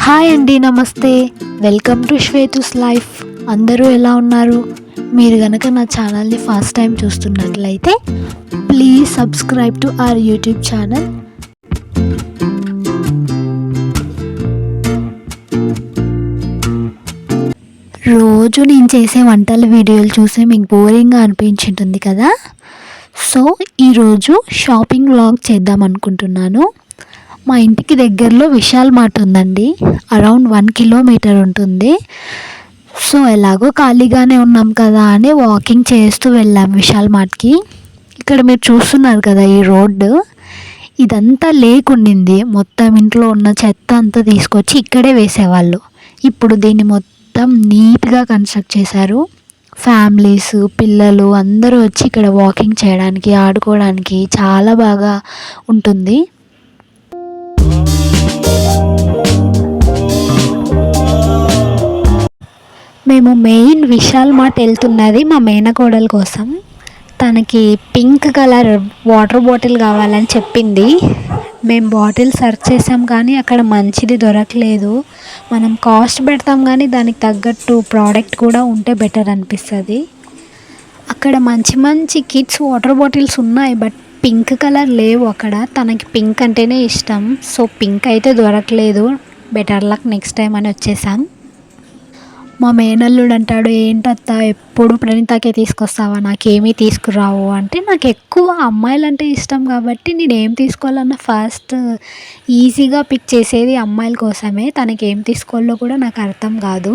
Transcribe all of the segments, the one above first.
Hi అండి, నమస్తే. Welcome to Shwethu's life. అందరూ ఎలా ఉన్నారు? మీరు కనుక నా ఛానల్ని ఫస్ట్ టైం చూస్తున్నట్లయితే please subscribe to our YouTube channel. రోజు నేను చేసే వంటల వీడియోలు చూసి మీకు బోరింగ్గా అనిపించింటుంది కదా. సో ఈరోజు షాపింగ్ వ్లాగ్ చేద్దాం అనుకుంటున్నాను. మా ఇంటికి దగ్గరలో విశాల్ మార్ట్ ఉందండి. అరౌండ్ 1 కిలోమీటర్ ఉంటుంది. సో ఎలాగో ఖాళీగానే ఉన్నాం కదా అని వాకింగ్ చేస్తూ వెళ్ళాం విశాల్ మార్ట్కి. ఇక్కడ మీరు చూస్తున్నారు కదా, ఈ రోడ్డు ఇదంతా లేకుండింది. మొత్తం ఇంట్లో ఉన్న చెత్త అంతా తీసుకొచ్చి ఇక్కడే వేసేవాళ్ళు. ఇప్పుడు దీన్ని మొత్తం నీట్గా కన్స్ట్రక్ట్ చేశారు. ఫ్యామిలీస్, పిల్లలు అందరూ వచ్చి ఇక్కడ వాకింగ్ చేయడానికి, ఆడుకోవడానికి చాలా బాగా ఉంటుంది. మేము మెయిన్ విశాల్ మార్ట్ వెళ్తున్నది మా మేనకోడల కోసం. తనకి పింక్ కలర్ వాటర్ బాటిల్ కావాలని చెప్పింది. మేము బాటిల్ సెర్చ్ చేసాం కానీ అక్కడ మంచిది దొరకలేదు. మనం కాస్ట్ పెడతాం కానీ దానికి తగ్గట్టు ప్రోడక్ట్ కూడా ఉంటే బెటర్ అనిపిస్తుంది. అక్కడ మంచి మంచి కిడ్స్ వాటర్ బాటిల్స్ ఉన్నాయి, బట్ పింక్ కలర్ లేవు అక్కడ. తనకి పింక్ అంటేనే ఇష్టం. సో పింక్ అయితే దొరకలేదు. బెటర్ లక్ నెక్స్ట్ టైం అని వచ్చేసాం. మా మేనల్లుడు అంటాడు, ఏంటత్తా ఎప్పుడు ప్రణీతకే తీసుకొస్తావా, నాకేమీ తీసుకురావు అంటే. నాకు ఎక్కువ అమ్మాయిలు అంటే ఇష్టం కాబట్టి నేను ఏం తీసుకోవాలన్నా ఫస్ట్ ఈజీగా పిక్ చేసేది అమ్మాయిల కోసమే. తనకి ఏం తీసుకోవాలో కూడా నాకు అర్థం కాదు.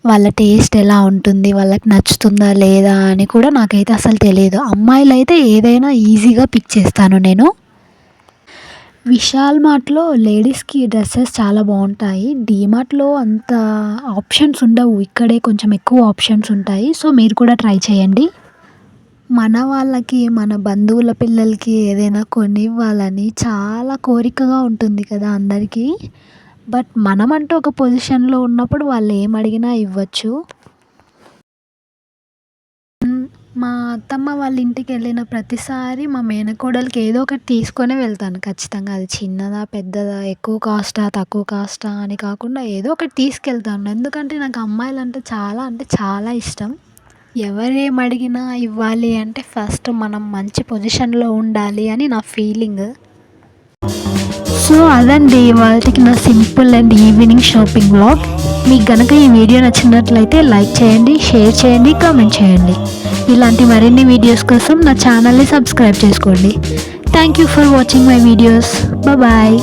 వాళ్ళ టేస్ట్ ఎలా ఉంటుంది, వాళ్ళకి నచ్చుతుందా లేదా అని కూడా నాకైతే అసలు తెలియదు. అమ్మాయిలు అయితే ఏదైనా ఈజీగా పిక్ చేస్తాను నేను. విశాల్ మార్ట్లో లేడీస్కి డ్రెస్సెస్ చాలా బాగుంటాయి. డీమార్ట్లో అంత ఆప్షన్స్ ఉండవు, ఇక్కడే కొంచెం ఎక్కువ ఆప్షన్స్ ఉంటాయి. సో మీరు కూడా ట్రై చేయండి. మన వాళ్ళకి, మన బంధువుల పిల్లలకి ఏదైనా కొనివ్వాలని చాలా కోరికగా ఉంటుంది కదా అందరికీ. బట్ మనమంటూ ఒక పొజిషన్లో ఉన్నప్పుడు వాళ్ళు ఏం అడిగినా ఇవ్వచ్చు. మా అత్తమ్మ వాళ్ళ ఇంటికి వెళ్ళిన ప్రతిసారి మా మేనకోడలికి ఏదో ఒకటి తీసుకొనే వెళ్తాను ఖచ్చితంగా. అది చిన్నదా పెద్దదా, ఎక్కువ కాస్టా తక్కువ కాస్టా అని కాకుండా ఏదో ఒకటి తీసుకెళ్తాను. ఎందుకంటే నాకు అమ్మాయిలు అంటే చాలా ఇష్టం. ఎవరేం అడిగినా ఇవ్వాలి అంటే ఫస్ట్ మనం మంచి పొజిషన్లో ఉండాలి అని నా ఫీలింగ్. సో అదండి వాళ్ళకి నా simple and evening shopping vlog. మీకు కనుక ఈ వీడియో నచ్చినట్లయితే లైక్ చేయండి, షేర్ చేయండి, కామెంట్ చేయండి. ఇలాంటి మరిన్ని వీడియోస్ కోసం నా ఛానల్ని సబ్స్క్రైబ్ చేసుకోండి. Thank you for watching my videos. Bye.